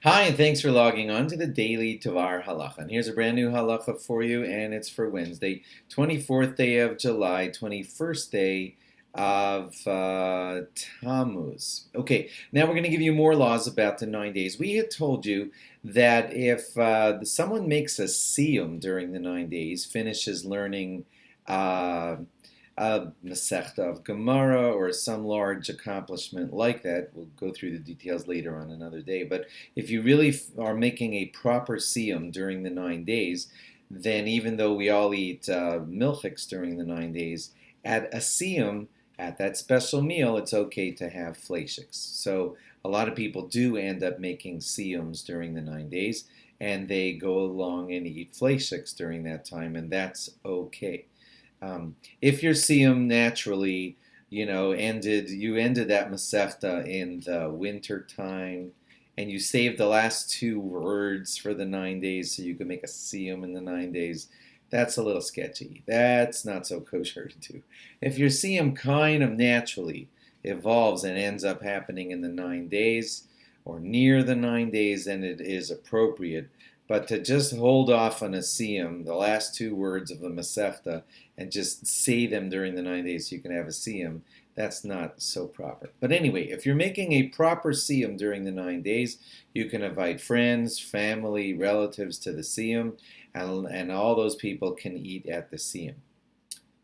Hi, and thanks for logging on to the daily DVAR Halacha. And here's a brand new halacha for you, and it's for Wednesday, 24th day of July, 21st day of Tammuz. Okay, now we're going to give you more laws about the 9 days. We had told you that if someone makes a Siyum during the 9 days, finishes learning a Masechta of Gemara or some large accomplishment like that. We'll go through the details later on another day. But if you really are making a proper siyum during the 9 days, then even though we all eat milchiks during the 9 days, at a siyum, at that special meal, it's okay to have fleishiks. So a lot of people do end up making siyums during the 9 days, and they go along and eat fleishiks during that time, and that's okay. If your siyum naturally, you ended that masechta in the winter time, and you saved the last two words for the 9 days so you can make a siyum in the 9 days. That's a little sketchy. That's not so kosher to do. If your siyum kind of naturally evolves and ends up happening in the 9 days or near the 9 days, then it is appropriate. But to just hold off on a siyum, the last two words of the Masechta, and just say them during the 9 days so you can have a siyum, that's not so proper. But anyway, if you're making a proper siyum during the 9 days, you can invite friends, family, relatives to the siyum, and all those people can eat at the siyum.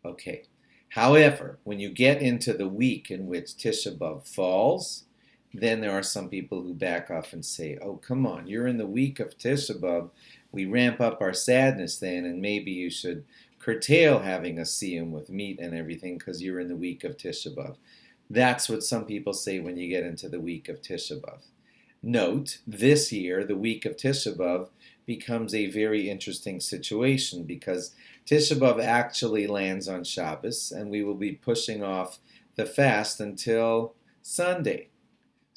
Okay. However, when you get into the week in which Tisha B'Av falls, then there are some people who back off and say, oh, come on, you're in the week of Tisha B'Av. We ramp up our sadness then, and maybe you should curtail having a siyum with meat and everything because you're in the week of Tisha B'Av. That's what some people say when you get into the week of Tisha B'Av. Note, this year, the week of Tisha B'Av becomes a very interesting situation because Tisha B'Av actually lands on Shabbos, and we will be pushing off the fast until Sunday.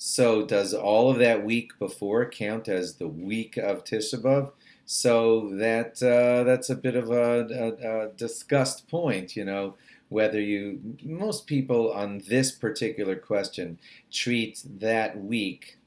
So does all of that week before count as the week of Tisha B'Av? So that's a bit of a discussed point, whether most people on this particular question treat that week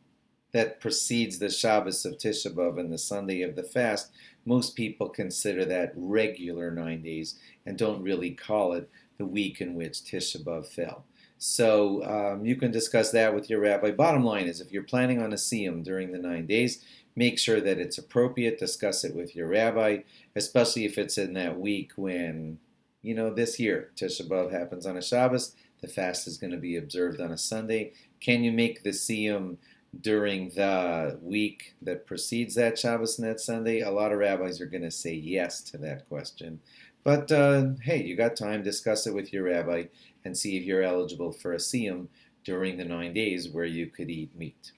that precedes the Shabbos of Tisha B'Av and the Sunday of the fast. Most people consider that regular 9 days and don't really call it the week in which Tisha B'Av fell. So you can discuss that with your rabbi. Bottom line is, if you're planning on a siyum during the 9 days, make sure that it's appropriate. Discuss it with your rabbi, especially if it's in that week when, this year, Tisha B'Av happens on a Shabbos. The fast is going to be observed on a Sunday. Can you make the siyum during the week that precedes that Shabbos and that Sunday? A lot of rabbis are going to say yes to that question. But hey, you got time, discuss it with your rabbi and see if you're eligible for a siyum during the 9 days where you could eat meat.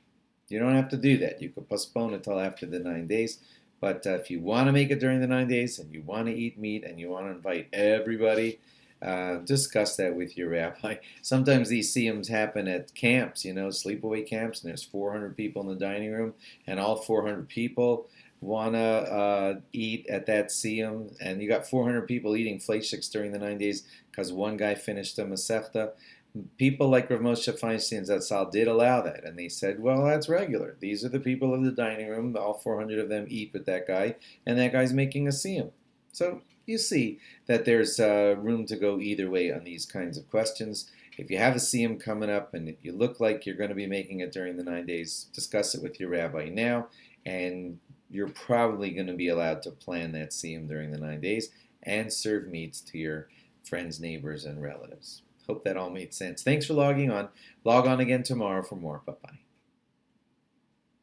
You don't have to do that. You could postpone it till after the 9 days. But if you want to make it during the 9 days and you want to eat meat and you want to invite everybody, discuss that with your rabbi. Sometimes these siyums happen at camps, sleepaway camps, and there's 400 people in the dining room, and all 400 people want to eat at that siyum, and you got 400 people eating fleishiks during the 9 days because one guy finished a masechta. People like Rav Moshe Feinstein Zatzal did allow that, and they said, well, that's regular. These are the people in the dining room. All 400 of them eat with that guy, and that guy's making a siyum. So you see that there's room to go either way on these kinds of questions. If you have a siyum coming up and you look like you're going to be making it during the 9 days, discuss it with your rabbi now, and you're probably going to be allowed to plan that siyum during the 9 days and serve meats to your friends, neighbors, and relatives. Hope that all made sense. Thanks for logging on. Log on again tomorrow for more. Bye-bye.